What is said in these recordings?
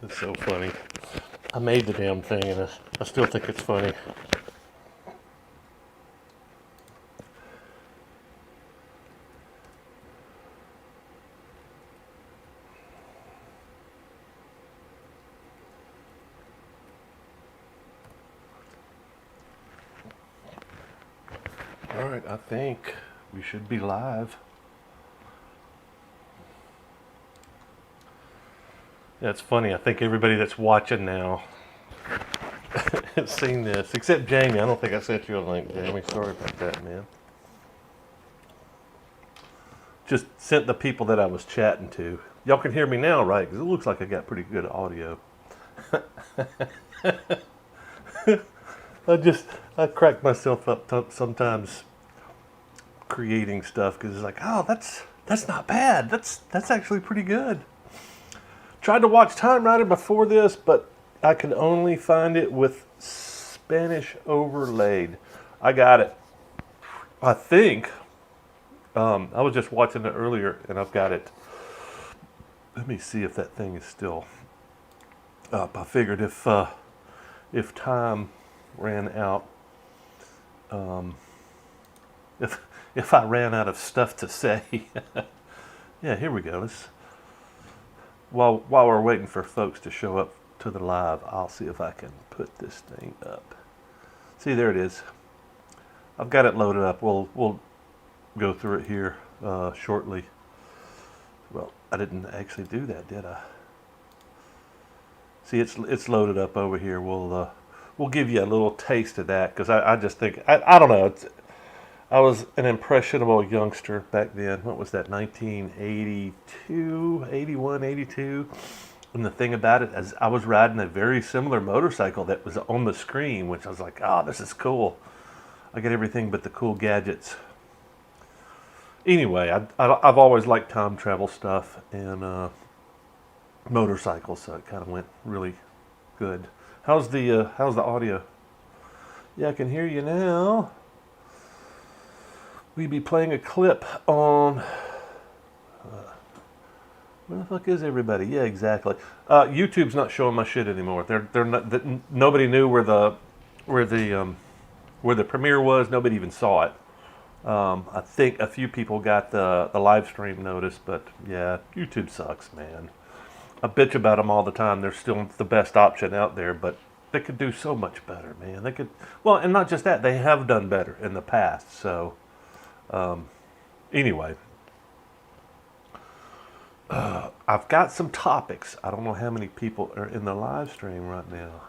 It's so funny. I made the damn thing and I still think it's funny. All right, I think we should be live. Yeah, it's funny. I think everybody that's watching now has seen this, except Jamie. I don't think I sent you a link, Jamie. Sorry about that, man. Just sent the people that I was chatting to. Y'all can hear me now, right? Because it looks like I got pretty good audio. I crack myself up sometimes creating stuff because it's like, oh, that's not bad. That's actually pretty good. Tried to watch Time Rider before this, but I could only find it with Spanish overlaid. I got it. I think. I was just watching it earlier, and I've got it. Let me see if that thing is still up. I figured if time ran out, if I ran out of stuff to say, yeah, here we go. While we're waiting for folks to show up to the live, I'll see if I can put this thing up. See, there it is. I've got it loaded up. We'll go through it here shortly. Well, I didn't actually do that, did I? See, it's loaded up over here. We'll give you a little taste of that because I just think I don't know. I was an impressionable youngster back then. What was that? 1982, 81, 82. And the thing about it is, I was riding a very similar motorcycle that was on the screen, which I was like, oh, this is cool. I get everything but the cool gadgets. Anyway, I've always liked time travel stuff and motorcycles, so it kind of went really good. How's the audio? Yeah, I can hear you now. We'd be playing a clip on. Where the fuck is everybody? Yeah, exactly. YouTube's not showing my shit anymore. They're not. Nobody knew where the premiere was. Nobody even saw it. I think a few people got the live stream notice, but yeah, YouTube sucks, man. I bitch about them all the time. They're still the best option out there, but they could do so much better, man. They could, well, and not just that, they have done better in the past. So, anyway, I've got some topics. I don't know how many people are in the live stream right now.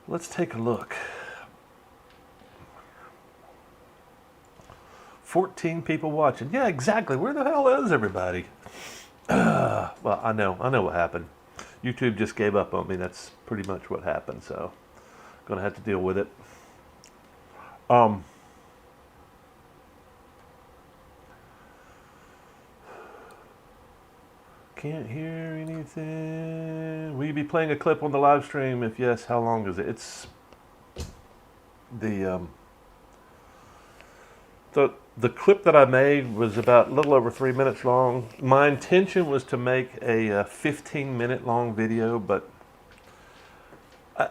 Let's take a look. 14 people watching. Yeah, exactly. Where the hell is everybody? Well, I know what happened. YouTube just gave up on me. That's pretty much what happened. So, gonna have to deal with it. Can't hear anything. Will you be playing a clip on the live stream? If yes, how long is it? It's the clip that I made was about a little over 3 minutes long. My intention was to make a 15-minute long video, but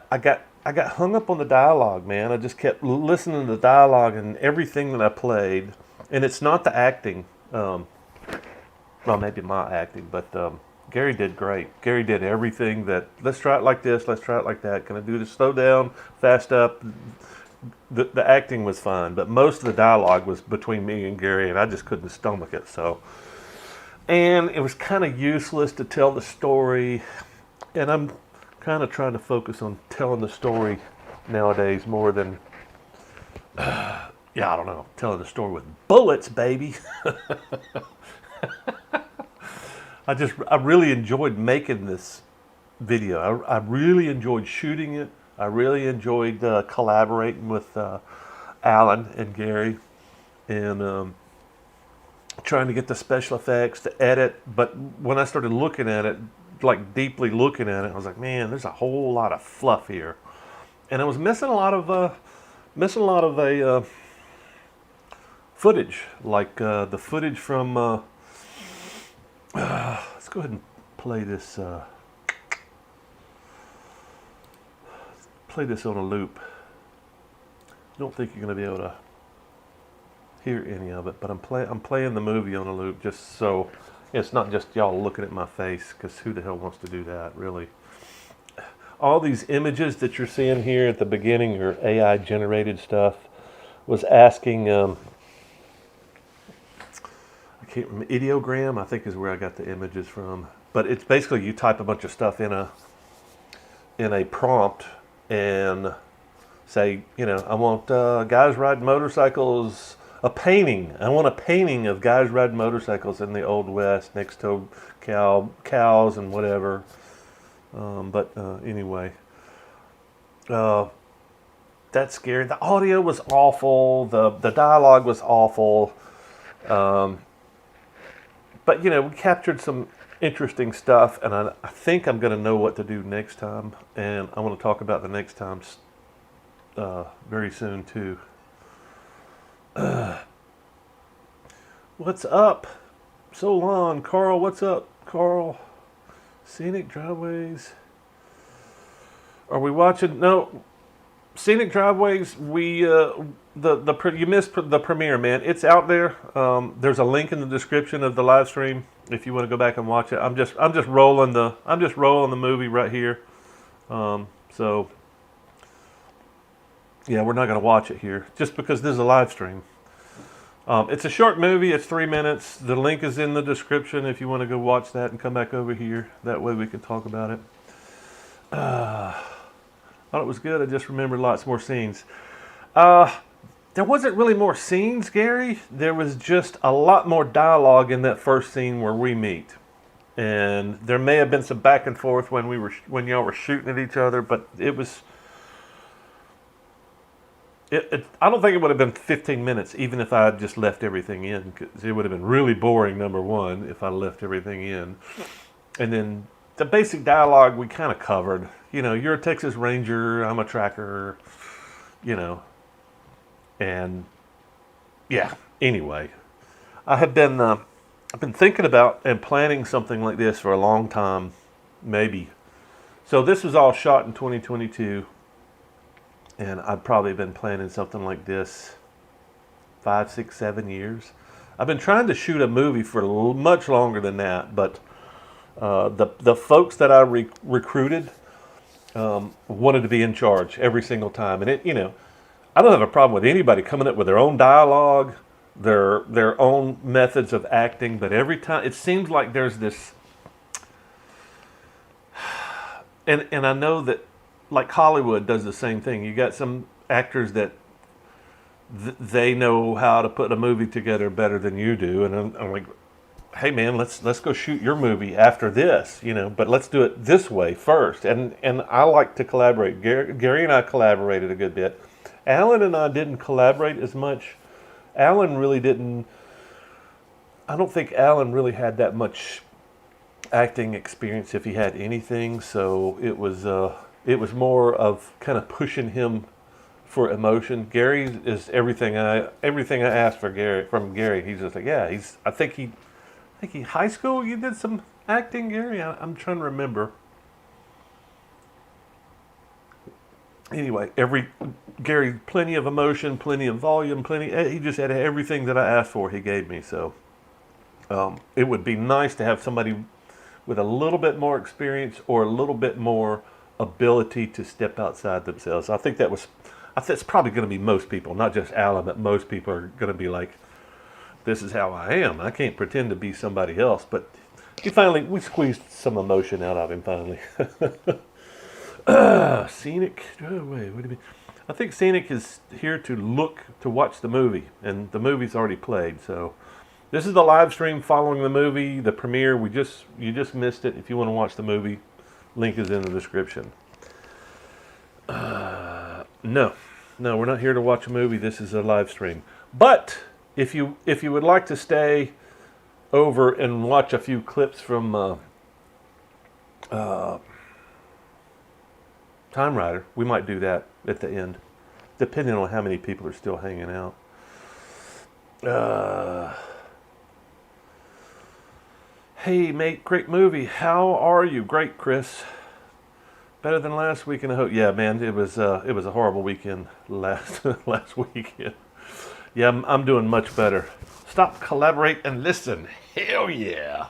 I got hung up on the dialogue, man. I just kept listening to the dialogue and everything that I played, and it's not the acting. Well, maybe my acting, but Gary did great. Gary did everything that, let's try it like this, let's try it like that. Can I do this? Slow down, fast up. The acting was fine, but most of the dialogue was between me and Gary, and I just couldn't stomach it. So, and it was kind of useless to tell the story, and I'm kind of trying to focus on telling the story nowadays more than, yeah, I don't know, telling the story with bullets, baby. I really enjoyed making this video. I really enjoyed shooting it. I really enjoyed collaborating with Alan and Gary and trying to get the special effects to edit. But when I started looking at it, like deeply looking at it, I was like, man, there's a whole lot of fluff here, and I was missing a lot of footage, like the footage from. Let's go ahead and play this. Play this on a loop. I don't think you're going to be able to hear any of it, but I'm playing the movie on a loop just so it's not just y'all looking at my face, because who the hell wants to do that, really? All these images that you're seeing here at the beginning are AI generated stuff. Was asking, I can't remember, ideogram, I think is where I got the images from. But it's basically you type a bunch of stuff in a prompt and say, I want guys riding motorcycles, a painting. I want a painting of guys riding motorcycles in the Old West next to cows and whatever. Anyway, that's scary. The audio was awful. The dialogue was awful. But we captured some interesting stuff, and I think I'm going to know what to do next time, and I want to talk about the next times very soon too. What's up? So long, Carl. What's up, Carl? Scenic Driveways. Are we watching? No. Scenic Driveways. We you missed the premiere, man. It's out there. There's a link in the description of the live stream if you want to go back and watch it. I'm just rolling the movie right here. So yeah, we're not going to watch it here just because this is a live stream. It's a short movie. It's 3 minutes. The link is in the description if you want to go watch that and come back over here. That way we can talk about it. Thought it was good. I just remembered lots more scenes. There wasn't really more scenes, Gary. There was just a lot more dialogue in that first scene where we meet. And there may have been some back and forth when y'all were shooting at each other, but it was... I don't think it would have been 15 minutes, even if I had just left everything in, because it would have been really boring, number one, if I left everything in. And then the basic dialogue we kind of covered. You're a Texas Ranger, I'm a tracker, and yeah, anyway. I've been thinking about and planning something like this for a long time, maybe. So this was all shot in 2022. And I've probably been planning something like this 5, 6, 7 years. I've been trying to shoot a movie for much longer than that, but the folks that I recruited wanted to be in charge every single time. And I don't have a problem with anybody coming up with their own dialogue, their own methods of acting, but every time it seems like there's this, and I know that. Like Hollywood does the same thing. You got some actors that they know how to put a movie together better than you do, and I'm like, hey man, let's go shoot your movie after this, but let's do it this way first. And I like to collaborate. Gary and I collaborated a good bit. Alan and I didn't collaborate as much. Alan really didn't. I don't think Alan really had that much acting experience, if he had anything. So it was more of kind of pushing him for emotion. Gary is everything I asked from Gary. He's just like, yeah, I think he high school you did some acting, Gary. I'm trying to remember. Anyway, Gary, plenty of emotion, plenty of volume, he just had everything that I asked for, he gave me. So it would be nice to have somebody with a little bit more experience or a little bit more ability to step outside themselves. I think that's probably going to be most people, not just Alan, but most people are going to be like, this is how I am. I can't pretend to be somebody else. But we squeezed some emotion out of him finally. Scenic. Oh, wait, what do you mean? I think Scenic is here to watch the movie, and the movie's already played. So this is the live stream following the movie, the premiere. You just missed it. If you want to watch the movie, link is in the description. No, we're not here to watch a movie. This is a live stream. But if you would like to stay over and watch a few clips from Time Rider, we might do that at the end, depending on how many people are still hanging out. Uh, hey, mate, great movie. How are you? Great, Chris. Better than last weekend, I hope. Yeah, man, it was a horrible weekend last last weekend. Yeah, I'm doing much better. Stop, collaborate, and listen. Hell yeah!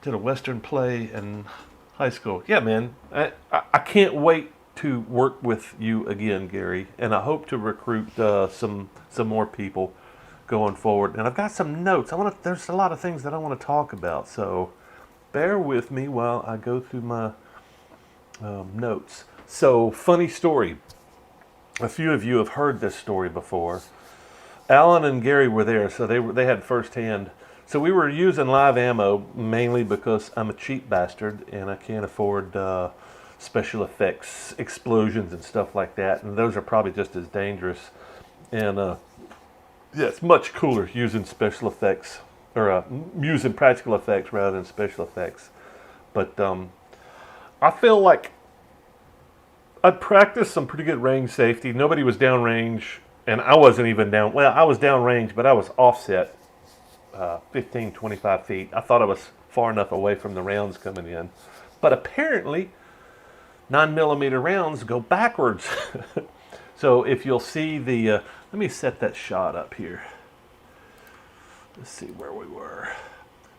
Did a Western play in high school. Yeah, man, I can't wait to work with you again, Gary, and I hope to recruit some more people going forward. And I've got some notes. There's a lot of things that I want to talk about. So bear with me while I go through my notes. So, funny story. A few of you have heard this story before. Alan and Gary were there, so they had firsthand. So we were using live ammo mainly because I'm a cheap bastard and I can't afford special effects, explosions, and stuff like that. And those are probably just as dangerous. And yeah, it's much cooler using special effects or using practical effects rather than special effects. But I feel like I practiced some pretty good range safety. Nobody was downrange, and I wasn't even down. Well, I was downrange, but I was offset 15, 25 feet. I thought I was far enough away from the rounds coming in. But apparently, 9mm rounds go backwards. So if you'll see the, let me set that shot up here. Let's see where we were.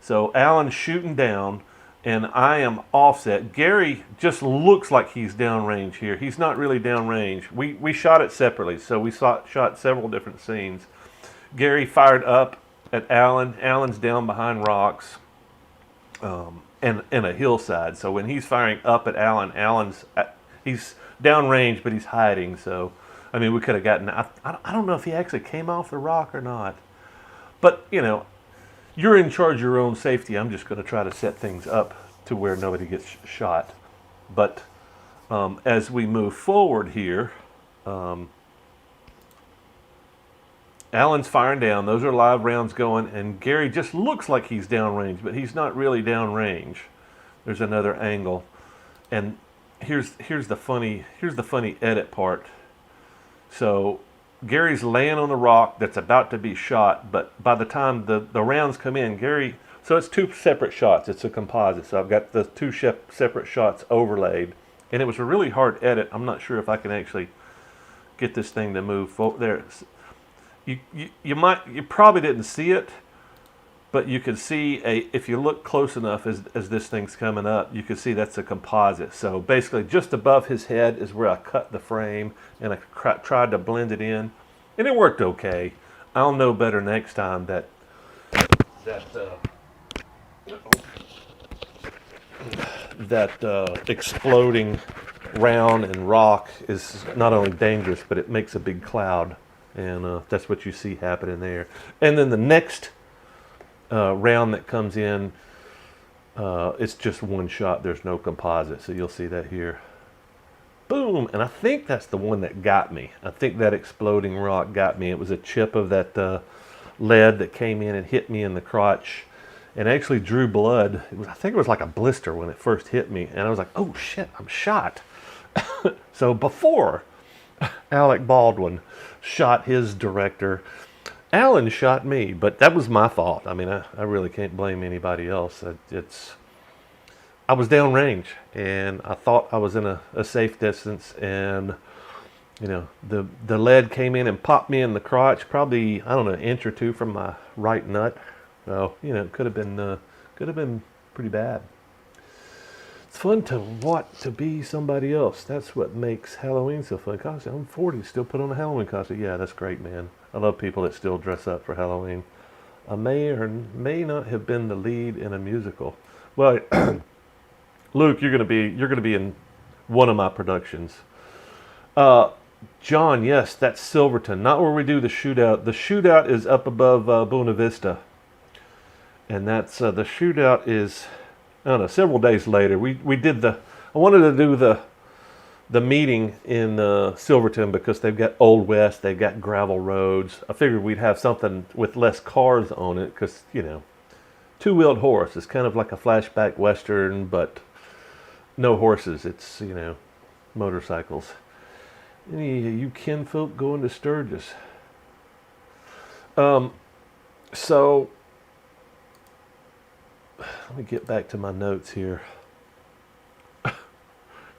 So Alan's shooting down, and I am offset. Gary just looks like he's downrange here. He's not really downrange. We shot it separately, so we shot several different scenes. Gary fired up at Alan. Alan's down behind rocks and a hillside. So when he's firing up at Alan, he's downrange, but he's hiding. So, I mean, we could have gotten... I don't know if he actually came off the rock or not. But, you know, you're in charge of your own safety. I'm just going to try to set things up to where nobody gets shot. But as we move forward here, Alan's firing down. Those are live rounds going, and Gary just looks like he's downrange, but he's not really downrange. There's another angle, and here's the funny edit part. So Gary's laying on the rock that's about to be shot, but by the time the rounds come in, Gary... So it's two separate shots. It's a composite. So I've got the two separate shots overlaid, and it was a really hard edit. I'm not sure if I can actually get this thing to move forward. There, you probably didn't see it, but you can see if you look close enough as this thing's coming up, you can see that's a composite. So basically, just above his head is where I cut the frame, and I tried to blend it in, and it worked okay. I'll know better next time that exploding round and rock is not only dangerous, but it makes a big cloud, and that's what you see happening there. And then the next round that comes in, it's just one shot. There's no composite, so you'll see that here. Boom! And I think that's the one that got me. I think that exploding rock got me. It was a chip of that lead that came in and hit me in the crotch, and actually drew blood. I think it was like a blister when it first hit me, and I was like, oh shit, I'm shot. So before Alec Baldwin shot his director, Alan shot me, but that was my fault. I mean, I really can't blame anybody else. I was downrange, and I thought I was in a safe distance, and you know, the lead came in and popped me in the crotch, probably, I don't know, an inch or two from my right nut. So, you know, it could have been pretty bad. It's fun to want to be somebody else. That's what makes Halloween so fun. Gosh, I'm 40, still put on a Halloween costume. Yeah, that's great, man. I love people that still dress up for Halloween. I may or may not have been the lead in a musical. Well, Luke, you're gonna be in one of my productions. John, yes, that's Silverton, not where we do the shootout. The shootout is up above Buena Vista. And that's the shootout is, I don't know, several days later. We did I wanted to do the meeting in Silverton because they've got Old West, they've got gravel roads. I figured we'd have something with less cars on it because, you know, two-wheeled horse is kind of like a flashback Western, but no horses. It's, you know, motorcycles. Any of you kinfolk going to Sturgis? So let me get back to my notes here.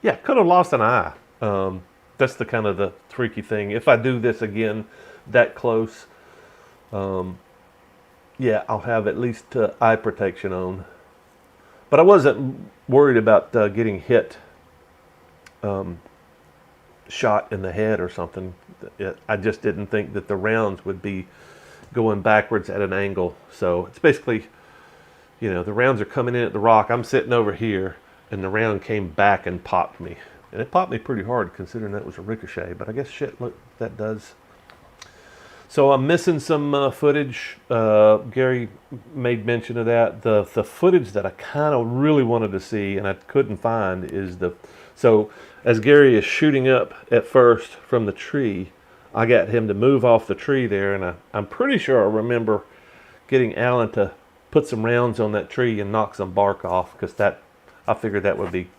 Yeah, could have lost an eye. That's the kind of the freaky thing. If I do this again that close, yeah, I'll have at least eye protection on. But I wasn't worried about getting hit, shot in the head or something. I just didn't think that the rounds would be going backwards at an angle. So it's basically, the rounds are coming in at the rock. I'm sitting over here, and the round came back and popped me. And it popped me pretty hard considering that was a ricochet. But I guess shit, look, that does. So I'm missing some footage. Gary made mention of that. The footage that I kind of really wanted to see and I couldn't find is so as Gary is shooting up at first from the tree, I got him to move off the tree there, and I'm pretty sure I remember getting Alan to put some rounds on that tree and knock some bark off, because I figured that would be,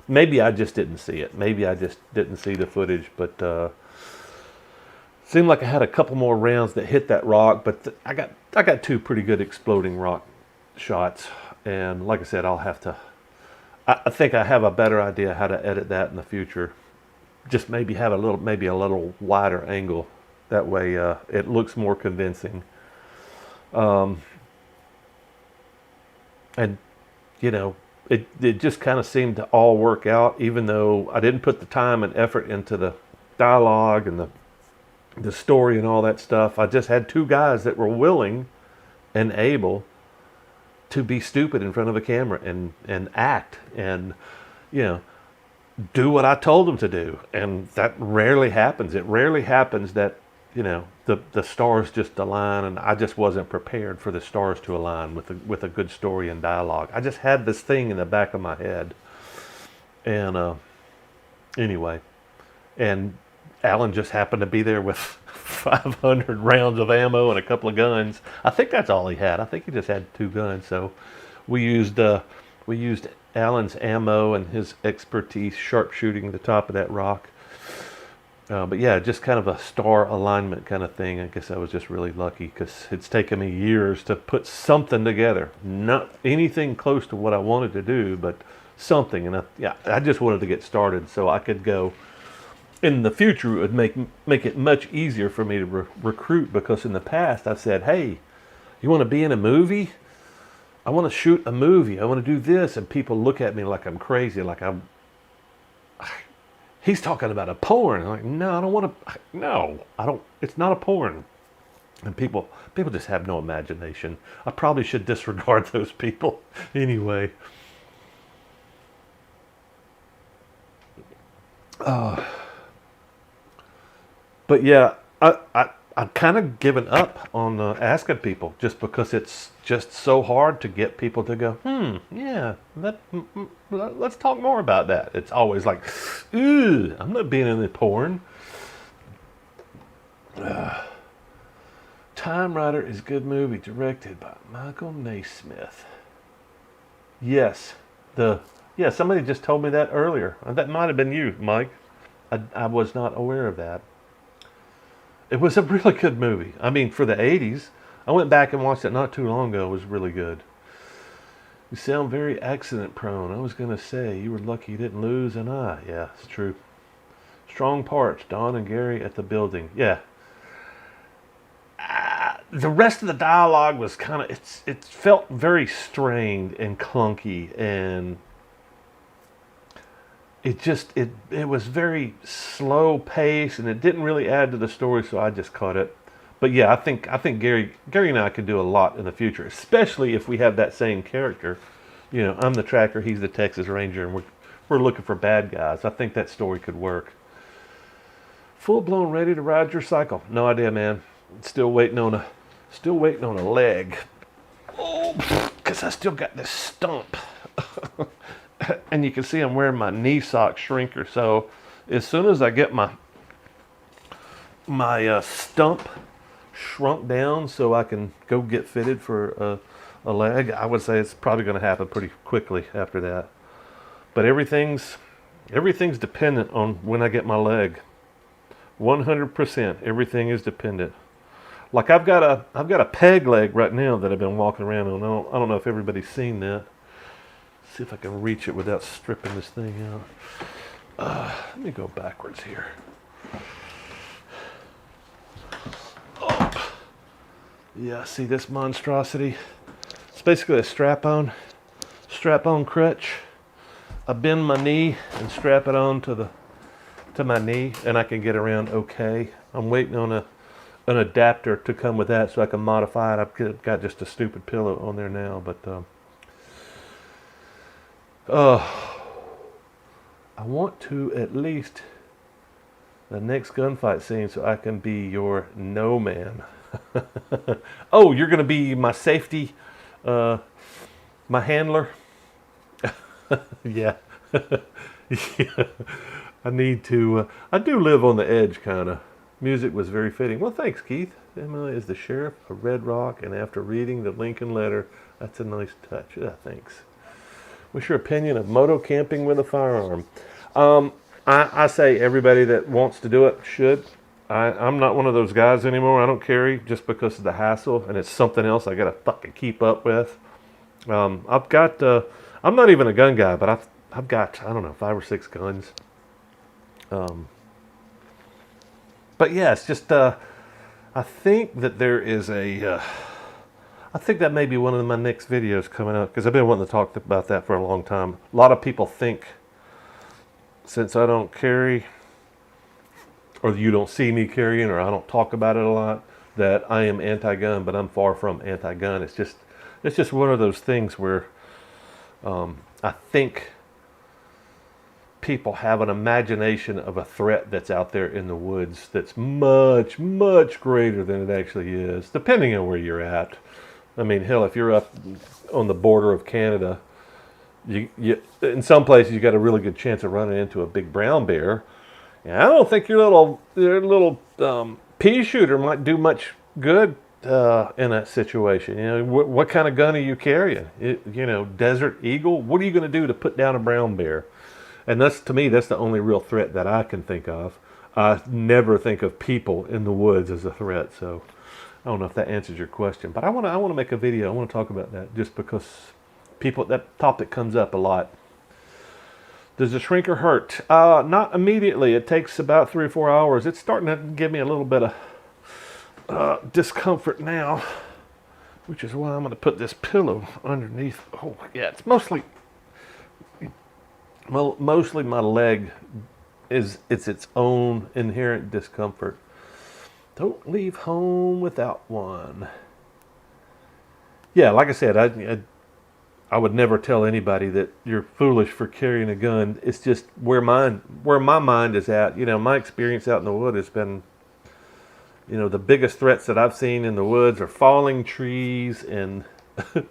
maybe I just didn't see it. Maybe I just didn't see the footage, but seemed like I had a couple more rounds that hit that rock, but I got two pretty good exploding rock shots, and like I said, I'll have to. I think I have a better idea how to edit that in the future. Just maybe have a little wider angle. That way, it looks more convincing. And it just kind of seemed to all work out, even though I didn't put the time and effort into the dialogue and the story and all that stuff. I just had two guys that were willing and able to be stupid in front of a camera and act and, do what I told them to do. And that rarely happens. It rarely happens that, the stars just align, and I just wasn't prepared for the stars to align with a good story and dialogue. I just had this thing in the back of my head. And anyway, and Alan just happened to be there with 500 rounds of ammo and a couple of guns. I think that's all he had. I think he just had two guns. So we used Alan's ammo and his expertise sharpshooting the top of that rock. But yeah, just kind of a star alignment kind of thing. I guess I was just really lucky, because it's taken me years to put something together. Not anything close to what I wanted to do, but something. And I just wanted to get started so I could go. In the future, it would make it much easier for me to recruit, because in the past I've said, hey, you want to be in a movie? I want to shoot a movie. I want to do this. And people look at me like I'm crazy, like he's talking about a porn. I'm like, no, I don't want to. No, I don't. It's not a porn. And people just have no imagination. I probably should disregard those people anyway. But yeah, I've kind of given up on asking people, just because it's just so hard to get people to go, yeah, let's talk more about that. It's always like, ooh, I'm not being in the porn. Time Rider is a good movie, directed by Michael Naismith. Yes, somebody just told me that earlier. That might have been you, Mike. I was not aware of that. It was a really good movie. I mean, for the 80s. I went back and watched it not too long ago. It was really good. You sound very accident prone. I was going to say, you were lucky you didn't lose an eye. Yeah, it's true. Strong parts, Don and Gary at the building. Yeah. The rest of the dialogue was kind of, it felt very strained and clunky, and it was very slow pace, and it didn't really add to the story, so I just cut it. But yeah, I think Gary and I could do a lot in the future, especially if we have that same character. I'm the tracker, he's the Texas Ranger, and we're looking for bad guys. I think that story could work. Full blown ready to ride your cycle? No idea, man. Still waiting on a leg. Oh, because I still got this stump. And you can see I'm wearing my knee sock shrinker. So as soon as I get my stump shrunk down so I can go get fitted for a leg, I would say it's probably going to happen pretty quickly after that. But everything's dependent on when I get my leg. 100%. Everything is dependent. Like I've got a peg leg right now that I've been walking around on. I don't know if everybody's seen that. See if I can reach it without stripping this thing out. Let me go backwards here. Oh. Yeah, see this monstrosity? It's basically a strap-on crutch. I bend my knee and strap it on to my knee, and I can get around okay. I'm waiting on an adapter to come with that so I can modify it. I've got just a stupid pillow on there now, but I want to at least the next gunfight scene so I can be your no man. Oh, you're gonna be my safety, my handler. Yeah. Yeah. I need to. I do live on the edge, kind of. Music was very fitting. Well, thanks, Keith. Emma is the sheriff of Red Rock, and after reading the Lincoln letter, that's a nice touch. Yeah, thanks. What's your opinion of motocamping with a firearm? I say everybody that wants to do it should. I'm not one of those guys anymore. I don't carry just because of the hassle, and it's something else I got to fucking keep up with. I've got. I'm not even a gun guy, but I've got, I don't know, 5 or 6 guns. But yeah, it's just. I think that there is a. I think that may be one of my next videos coming up, because I've been wanting to talk about that for a long time. A lot of people think, since I don't carry, or you don't see me carrying, or I don't talk about it a lot, that I am anti-gun, but I'm far from anti-gun. It's just one of those things where I think people have an imagination of a threat that's out there in the woods that's much, much greater than it actually is, depending on where you're at. I mean, hell, if you're up on the border of Canada, you in some places you got a really good chance of running into a big brown bear. And I don't think your little pea shooter might do much good in that situation. You know, what kind of gun are you carrying? Desert Eagle. What are you going to do to put down a brown bear? And to me, that's the only real threat that I can think of. I never think of people in the woods as a threat. So I don't know if that answers your question, but I want to make a video. I want to talk about that just because that topic comes up a lot. Does the shrinker hurt? Not immediately. It takes about 3 or 4 hours. It's starting to give me a little bit of discomfort now, which is why I'm going to put this pillow underneath. Oh, yeah, it's mostly my leg. It's its own inherent discomfort. Don't leave home without one. Yeah, like I said, I would never tell anybody that you're foolish for carrying a gun. It's just where my mind is at. My experience out in the wood has been, the biggest threats that I've seen in the woods are falling trees and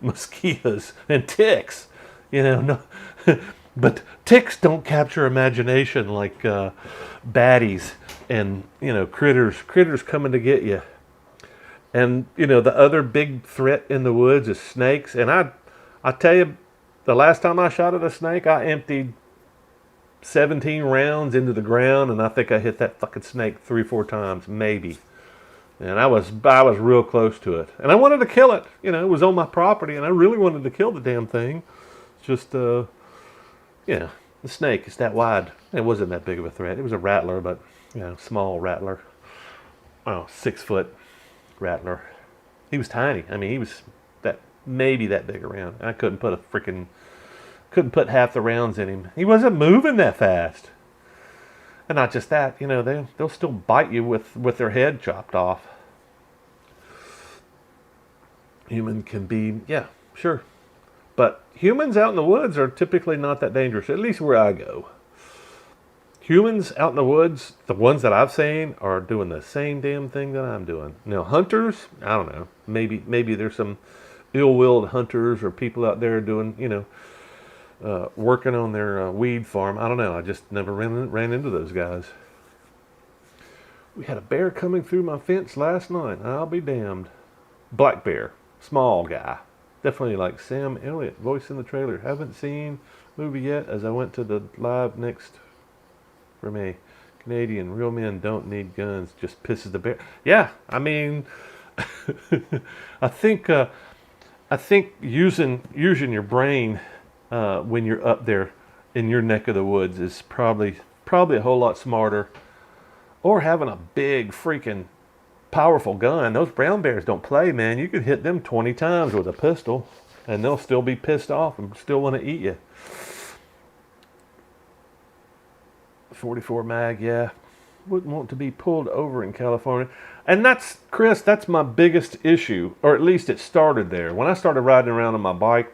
mosquitoes and ticks. No, but ticks don't capture imagination like baddies and critters coming to get you. And the other big threat in the woods is snakes. And I tell you, the last time I shot at a snake, I emptied 17 rounds into the ground, and I think I hit that fucking snake 3 or 4 times, maybe. And I was real close to it. And I wanted to kill it. It was on my property, and I really wanted to kill the damn thing. Just, the snake is that wide. It wasn't that big of a threat. It was a rattler, but, small rattler. 6-foot rattler. He was tiny. I mean, he was maybe that big around. I couldn't put half the rounds in him. He wasn't moving that fast. And not just that, they'll still bite you with their head chopped off. Human can be, yeah, sure. But humans out in the woods are typically not that dangerous, at least where I go. Humans out in the woods, the ones that I've seen, are doing the same damn thing that I'm doing. Now, hunters, I don't know. Maybe there's some ill-willed hunters or people out there doing, working on their weed farm. I don't know. I just never ran into those guys. We had a bear coming through my fence last night. I'll be damned. Black bear. Small guy. Definitely like Sam Elliott, voice in the trailer. Haven't seen movie yet, as I went to the live next for me. Canadian, real men don't need guns. Just pisses the bear. Yeah, I mean, I think I think using your brain when you're up there in your neck of the woods is probably a whole lot smarter. Or having a big freaking powerful gun. Those brown bears don't play, man. You could hit them 20 times with a pistol, and they'll still be pissed off and still want to eat you. 44 mag, yeah. Wouldn't want to be pulled over in California. And that's, Chris, that's my biggest issue, or at least it started there. When I started riding around on my bike,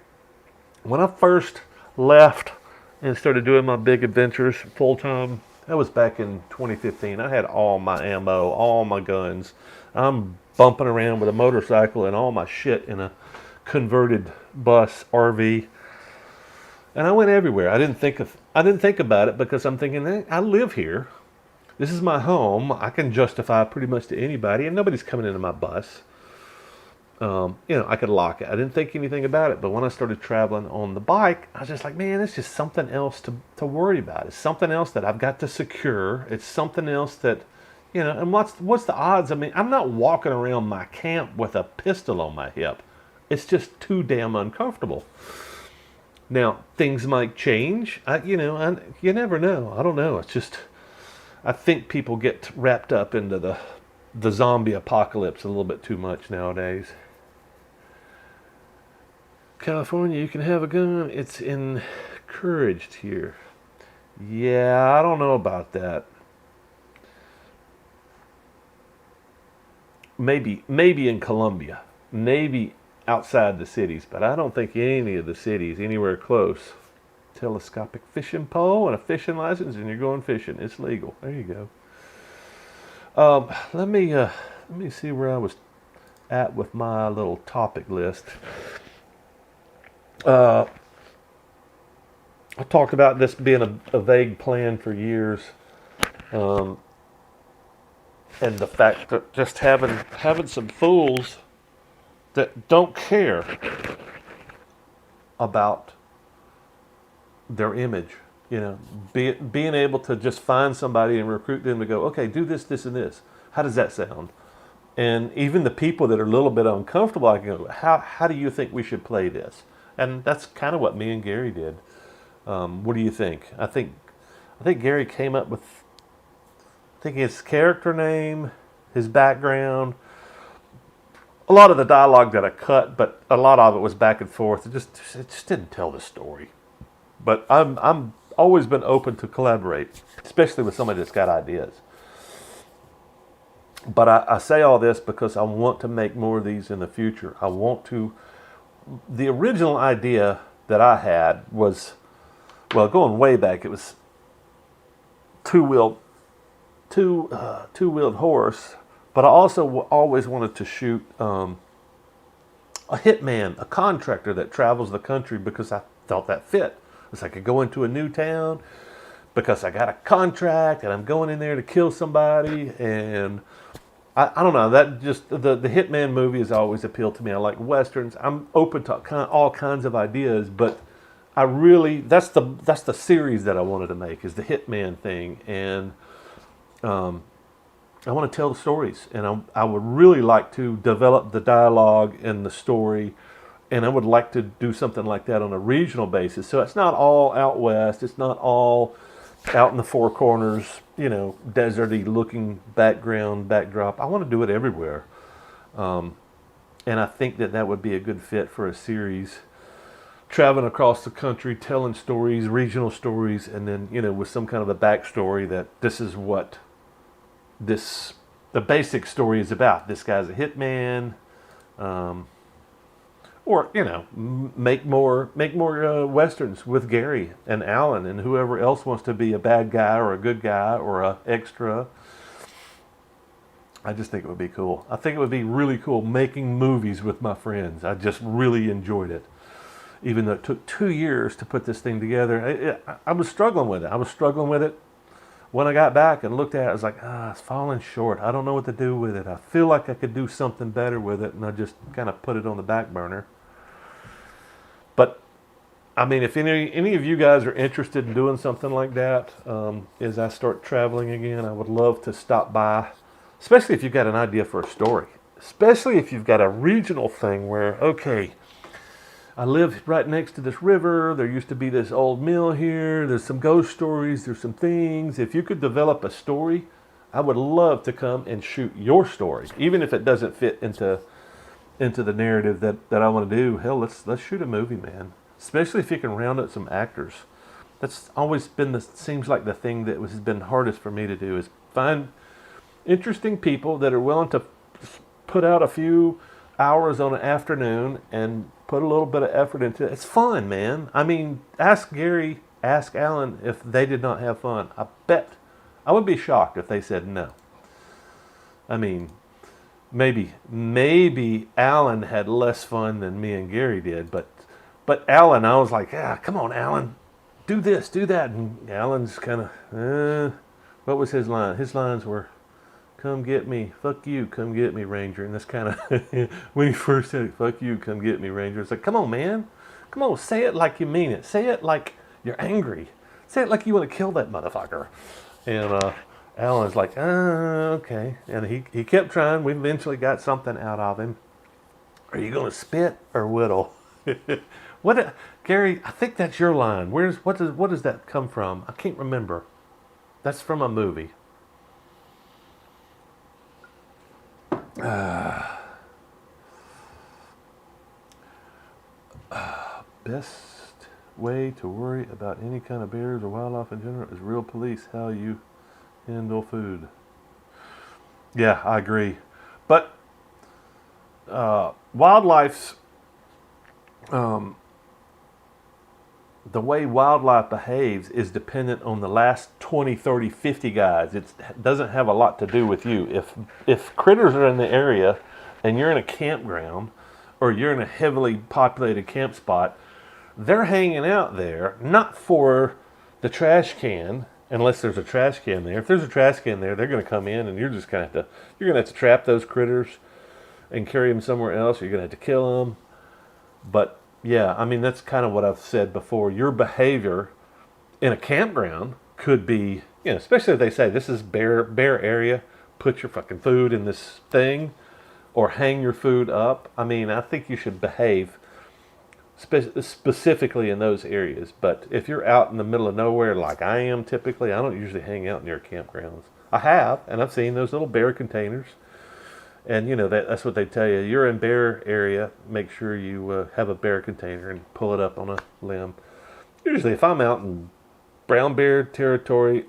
when I first left and started doing my big adventures full time, that was back in 2015. I had all my ammo, all my guns. I'm bumping around with a motorcycle and all my shit in a converted bus RV. And I went everywhere. I didn't think about it because I'm thinking, I live here. This is my home. I can justify pretty much to anybody, and nobody's coming into my bus. I could lock it. I didn't think anything about it, but when I started traveling on the bike, I was just like, man, it's just something else to worry about. It's something else that I've got to secure. It's something else that, and what's the odds? I mean, I'm not walking around my camp with a pistol on my hip. It's just too damn uncomfortable. Now, things might change. You never know. I don't know. It's just, I think people get wrapped up into the zombie apocalypse a little bit too much nowadays. California, you can have a gun. It's encouraged here. Yeah, I don't know about that. Maybe in Colombia. Maybe outside the cities, but I don't think any of the cities anywhere close. Telescopic fishing pole and a fishing license, and you're going fishing. It's legal. There you go. Let me see where I was at with my little topic list. I talked about this being a vague plan for years, and the fact that just having some fools that don't care about their image, being able to just find somebody and recruit them to go, okay, do this, this, and this. How does that sound? And even the people that are a little bit uncomfortable, I can go, how do you think we should play this? And that's kind of what me and Gary did. What do you think? I think Gary came up with, his character name, his background, a lot of the dialogue that I cut, but a lot of it was back and forth. It just didn't tell the story. But I'm always been open to collaborate, especially with somebody that's got ideas. But I say all this because I want to make more of these in the future. The original idea that I had was, going way back, it was two-wheeled horse. But I also always wanted to shoot a hitman, a contractor that travels the country, because I felt that fit. It's like I could go into a new town because I got a contract and I'm going in there to kill somebody. And I don't know, that just, the hitman movie has always appealed to me. I like westerns. I'm open to all kinds of ideas, but that's the series that I wanted to make, is the hitman thing. And I want to tell the stories, and I would really like to develop the dialogue and the story, and I would like to do something like that on a regional basis. So it's not all out west. It's not all out in the Four Corners, deserty looking backdrop. I want to do it everywhere. And I think that would be a good fit for a series. Traveling across the country, telling stories, regional stories, and then, with some kind of a backstory that this is what the basic story is about. This guy's a hitman, or make more westerns with Gary and Alan and whoever else wants to be a bad guy or a good guy or a extra. I just think it would be cool. I think it would be really cool making movies with my friends. I just really enjoyed it, even though it took 2 years to put this thing together. I was struggling with it. When I got back and looked at it, I was like, it's falling short. I don't know what to do with it. I feel like I could do something better with it, and I just kind of put it on the back burner. But, I mean, if any of you guys are interested in doing something like that, as I start traveling again, I would love to stop by, especially if you've got an idea for a story. especially if you've got a regional thing where, okay, I live right next to this river. There used to be this old mill here. There's some ghost stories. There's some things. If you could develop a story, I would love to come and shoot your story, even if it doesn't fit into the narrative that I want to do. Hell, let's shoot a movie, man. Especially if you can round up some actors. That's always been seems like the thing that has been hardest for me to do is find interesting people that are willing to put out a few hours on an afternoon and put a little bit of effort into it. It's fun, man. I mean, ask Gary, ask Alan if they did not have fun. I would be shocked if they said no. I mean, maybe Alan had less fun than me and Gary did, but Alan, I was like, come on, Alan, do this, do that, and Alan's kind of, what was his line? His lines were, "Come get me, fuck you, come get me, Ranger," and that's kind of when he first said it, "Fuck you, come get me, Ranger." It's like, come on, man, come on, say it like you mean it, say it like you're angry, say it like you want to kill that motherfucker, and Alan's like, okay. And he kept trying. We eventually got something out of him. Are you going to spit or whittle? Gary, I think that's your line. What does that come from? I can't remember. That's from a movie. Best way to worry about any kind of bears or wildlife in general is real police. How you handle food. Yeah, I agree. But wildlife's the way wildlife behaves is dependent on the last 20, 30, 50 guys. It doesn't have a lot to do with you. If critters are in the area and you're in a campground or you're in a heavily populated camp spot, they're hanging out there not for the trash can, unless there's a trash can there. If there's a trash can there, they're going to come in, and you're just going to have to trap those critters and carry them somewhere else. Or you're going to have to kill them. But yeah, I mean, that's kind of what I've said before. Your behavior in a campground could be, especially if they say this is bear area, put your fucking food in this thing, or hang your food up. I mean, I think you should behave specifically in those areas. But if you're out in the middle of nowhere like I am typically, I don't usually hang out near campgrounds. I have, and I've seen those little bear containers. And that's what they tell you. You're in bear area, make sure you have a bear container and pull it up on a limb. Usually if I'm out in brown bear territory,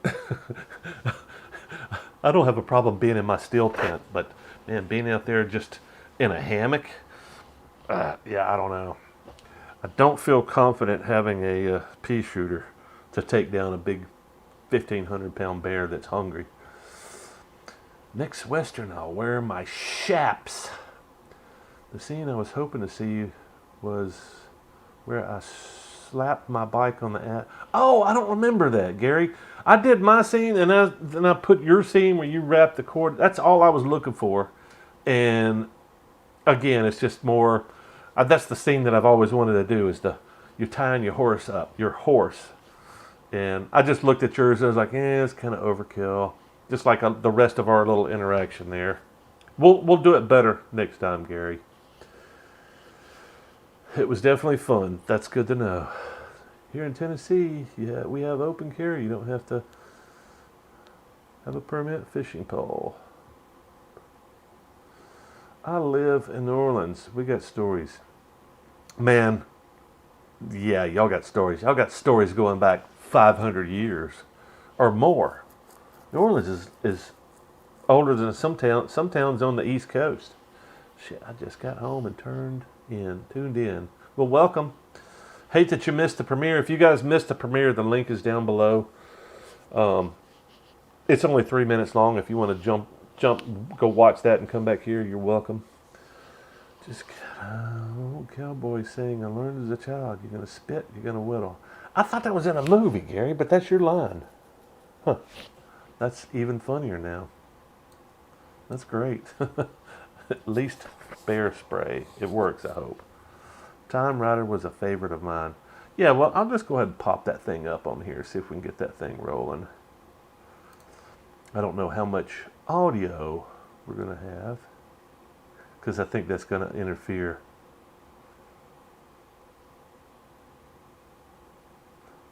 I don't have a problem being in my steel tent. But man, being out there just in a hammock, I don't know. I don't feel confident having a pea shooter to take down a big 1,500-pound bear that's hungry. Next Western, I'll wear my chaps. The scene I was hoping to see was where I slapped my bike on the Oh, I don't remember that, Gary. I did my scene, and then I put your scene where you wrapped the cord. That's all I was looking for. And again, it's just more. That's the scene that I've always wanted to do. Is you're tying your horse up, and I just looked at yours. And I was like, it's kind of overkill. Just like the rest of our little interaction there. We'll do it better next time, Gary. It was definitely fun. That's good to know. Here in Tennessee, we have open carry. You don't have to have a permit fishing pole. I live in New Orleans. We got stories. Man, yeah, y'all got stories. Y'all got stories going back 500 years or more. New Orleans is older than some towns on the East Coast. Shit, I just got home and tuned in. Well, welcome. Hate that you missed the premiere. If you guys missed the premiere, the link is down below. It's only 3 minutes long. If you want to jump, go watch that and come back here, you're welcome. Just old cowboy saying, I learned as a child, you're going to spit, you're going to whittle. I thought that was in a movie, Gary, but that's your line. Huh. That's even funnier now. That's great. At least bear spray. It works, I hope. Time Rider was a favorite of mine. Yeah, well, I'll just go ahead and pop that thing up on here, see if we can get that thing rolling. I don't know how much audio we're going to have. because I think that's going to interfere.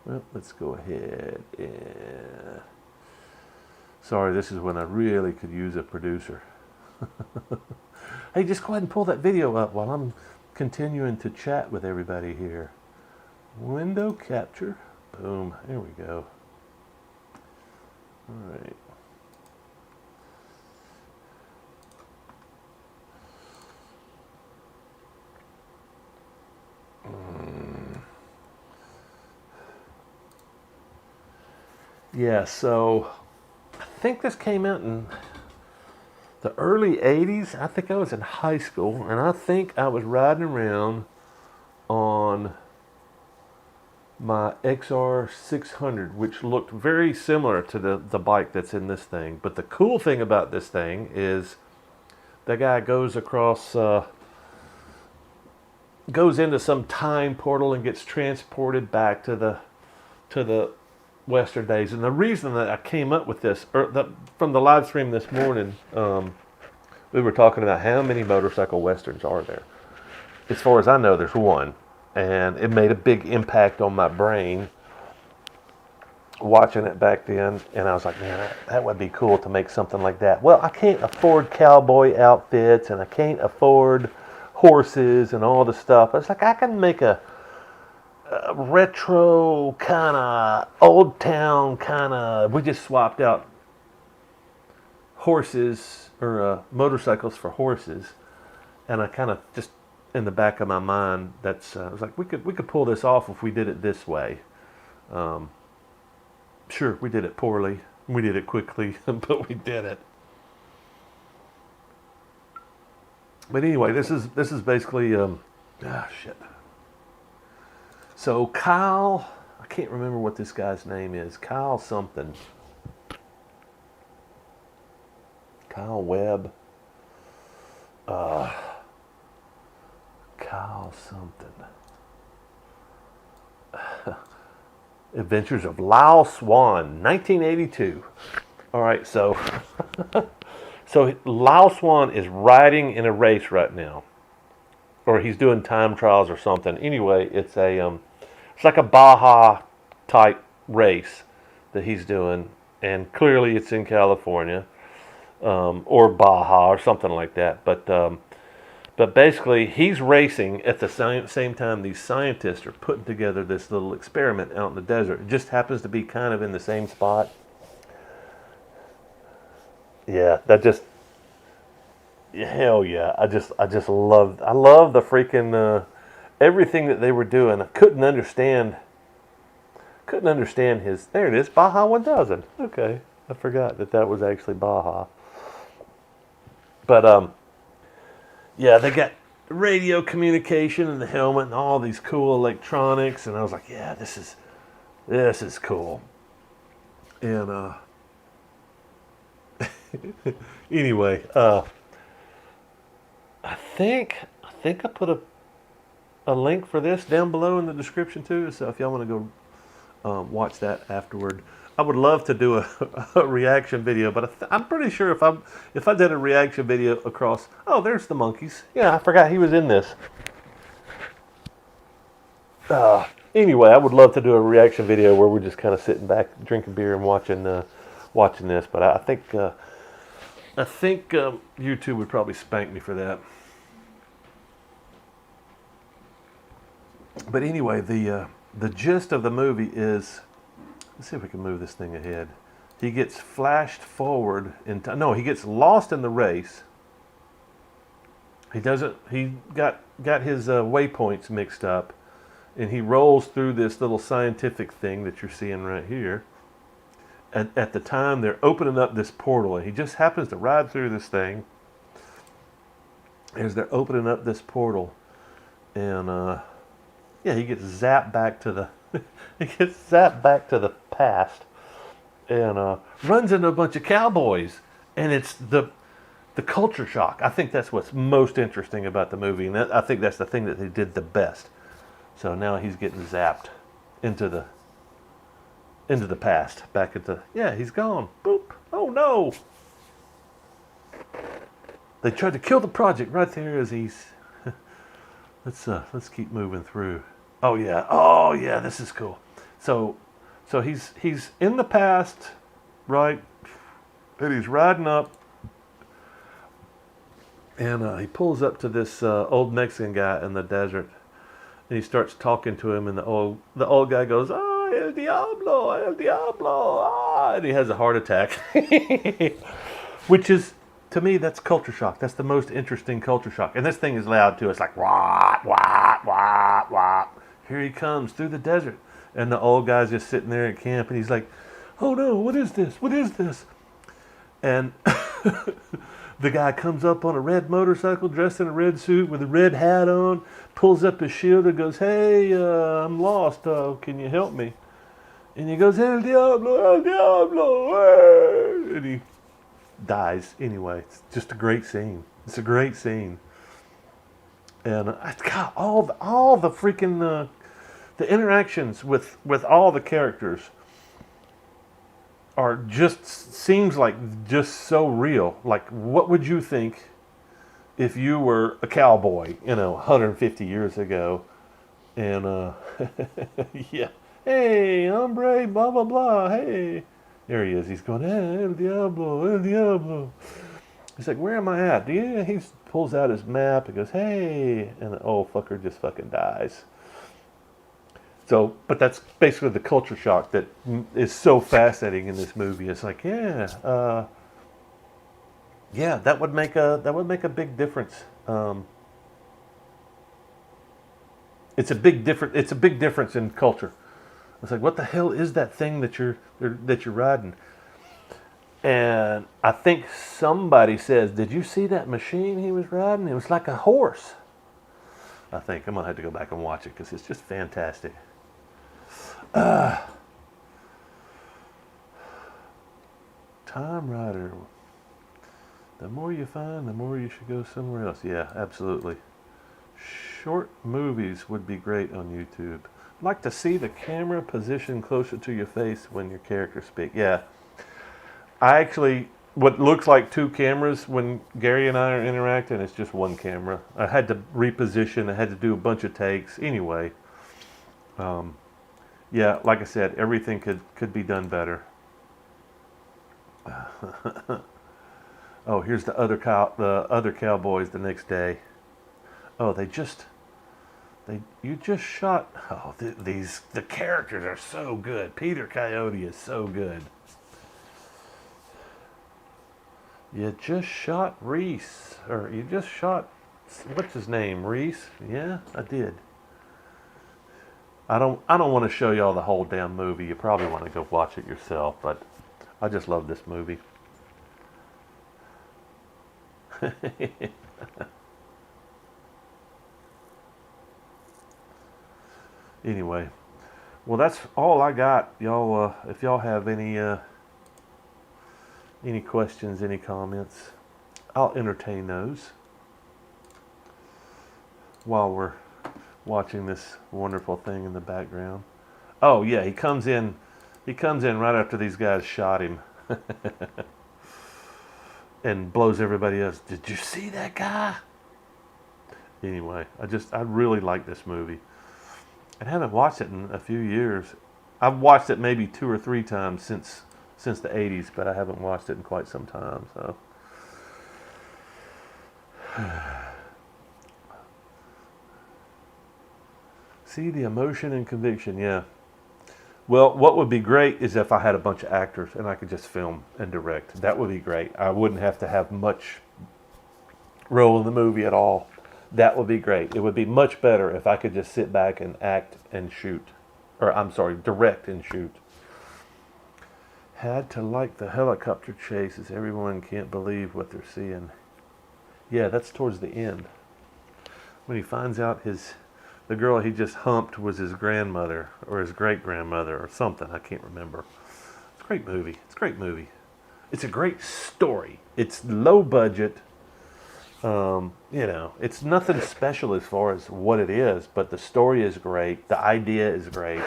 Well, let's go ahead and... Sorry, this is when I really could use a producer. Hey, just go ahead and pull that video up while I'm continuing to chat with everybody here. Window capture. Boom. There we go. All right. Yeah, so I think this came out in the early 80s. I think I was in high school, and I think I was riding around on my XR 600, which looked very similar to the bike that's in this thing. But the cool thing about this thing is the guy goes across, goes into some time portal and gets transported back to the Western days. And the reason that I came up with this, from the live stream this morning, we were talking about how many motorcycle Westerns are there. As far as I know, there's one. And it made a big impact on my brain watching it back then. And I was like, man, that would be cool to make something like that. Well, I can't afford cowboy outfits, and I can't afford horses and all the stuff. It's like I can make a retro kind of old town kind of. We just swapped out horses or motorcycles for horses, and I kind of just in the back of my mind, that's I was like, we could pull this off if we did it this way. Sure, we did it poorly, we did it quickly, but we did it. But anyway, this is basically shit. So Kyle, I can't remember what this guy's name is. Kyle something. Kyle Webb. Kyle something. Adventures of Lyle Swan, 1982. All right, so so Lyle Swan is riding in a race right now, or he's doing time trials or something. Anyway, it's like a Baja type race that he's doing, and clearly it's in California, or Baja or something like that. But basically, he's racing at the same time these scientists are putting together this little experiment out in the desert. It just happens to be kind of in the same spot. Yeah, hell yeah. I love the freaking, everything that they were doing. I couldn't understand his, there it is, Baja 1000. Okay, I forgot that was actually Baja. But, yeah, they got radio communication in the helmet and all these cool electronics, and I was like, yeah, this is cool. And anyway, I think I put a link for this down below in the description too. So if y'all want to go watch that afterward. I would love to do a reaction video, but I'm pretty sure if I did a reaction video across, oh, there's the monkeys. Yeah, I forgot he was in this. Anyway, I would love to do a reaction video where we're just kind of sitting back, drinking beer, and watching this. But I think YouTube would probably spank me for that. But anyway, the gist of the movie is. Let's see if we can move this thing ahead. He gets flashed forward in time. No, he gets lost in the race. He got his waypoints mixed up, and he rolls through this little scientific thing that you're seeing right here. At the time, they're opening up this portal, and he just happens to ride through this thing as they're opening up this portal. And, yeah, he gets zapped back to the... he gets zapped back to the past and runs into a bunch of cowboys, and it's the culture shock. I think that's what's most interesting about the movie, and I think that's the thing that they did the best. So now he's getting zapped into the past, back into, yeah, he's gone. Boop. Oh no. They tried to kill the project right there as he's. Let's keep moving through. Oh yeah, this is cool. So he's in the past, right? And he's riding up, and he pulls up to this old Mexican guy in the desert, and he starts talking to him, and the old guy goes, "Ah, el diablo, ah," and he has a heart attack, which is, to me, that's culture shock. That's the most interesting culture shock. And this thing is loud too. It's like wah wah wah wah. Here he comes through the desert, and the old guy's just sitting there at camp, and he's like, "Oh no, what is this? What is this?" And the guy comes up on a red motorcycle, dressed in a red suit with a red hat on, pulls up his shield and goes, "Hey, I'm lost. Can you help me?" And he goes, el diablo, hey! And he dies anyway. It's just a great scene. It's a great scene. And God, all the freaking the interactions with all the characters are just, seems like just so real. Like, what would you think if you were a cowboy, 150 years ago, and yeah, hey, hombre, blah blah blah, hey, there he is. He's going, hey, el diablo, el diablo. He's like, where am I at? Yeah, he pulls out his map and goes, hey, and the old fucker just fucking dies. So, but that's basically the culture shock that is so fascinating in this movie. It's like, yeah, that would make a big difference. It's a big difference in culture. It's like, what the hell is that thing that you're riding? And I think somebody says, did you see that machine he was riding? It was like a horse. I think I'm gonna have to go back and watch it because it's just fantastic. Time Rider. The more you find, the more you should go somewhere else. Yeah, absolutely. Short movies would be great on YouTube. I'd like to see the camera positioned closer to your face when your characters speak. Yeah. I actually, what looks like two cameras when Gary and I are interacting, it's just one camera. I had to reposition. I had to do a bunch of takes. Anyway, yeah, like I said, everything could be done better. Oh, here's the other cowboys the next day. Oh, you just shot. Oh, the characters are so good. Peter Coyote is so good. You just shot Reese, or you just shot, what's his name, Reese? Yeah, I did. I don't want to show y'all the whole damn movie. You probably want to go watch it yourself, but I just love this movie. Anyway, well, that's all I got, y'all. If y'all have any questions, any comments, I'll entertain those while we're watching this wonderful thing in the background. Oh yeah, he comes in right after these guys shot him and blows everybody else. Did you see that guy? Anyway, I really like this movie. I haven't watched it in a few years. I've watched it maybe 2 or 3 times since the 80s, but I haven't watched it in quite some time, so. See the emotion and conviction, yeah. Well, what would be great is if I had a bunch of actors and I could just film and direct. That would be great. I wouldn't have to have much role in the movie at all. That would be great. It would be much better if I could just sit back and act and shoot. Or, I'm sorry, direct and shoot. Had to like the helicopter chases. Everyone can't believe what they're seeing. Yeah, that's towards the end. When he finds out the girl he just humped was his grandmother or his great-grandmother or something. I can't remember. It's a great movie. It's a great movie. It's a great story. It's low budget. It's nothing special as far as what it is, but the story is great. The idea is great.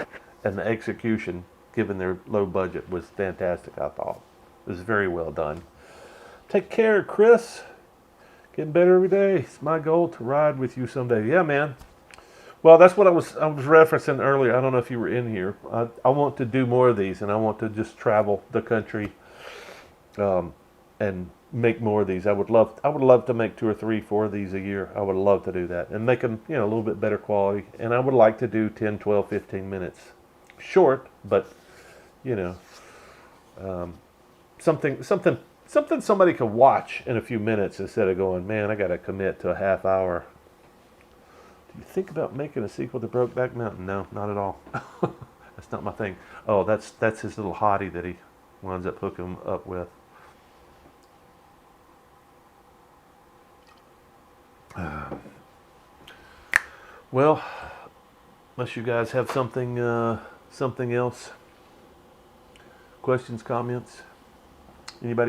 And the execution, given their low budget, was fantastic, I thought. It was very well done. Take care, Chris. Getting better every day. It's my goal to ride with you someday. Yeah, man. Well, that's what I was referencing earlier. I don't know if you were in here. I want to do more of these, and I want to just travel the country, and make more of these. I would love to make 2 or 3, 4 of these a year. I would love to do that and make them, a little bit better quality. And I would like to do 10, 12, 15 minutes, short, but you know, something somebody could watch in a few minutes instead of going, man, I got to commit to a half hour. Do you think about making a sequel to Brokeback Mountain? No, not at all. That's not my thing. Oh, that's his little hottie that he winds up hooking up with. Well, unless you guys have something else, questions, comments, anybody?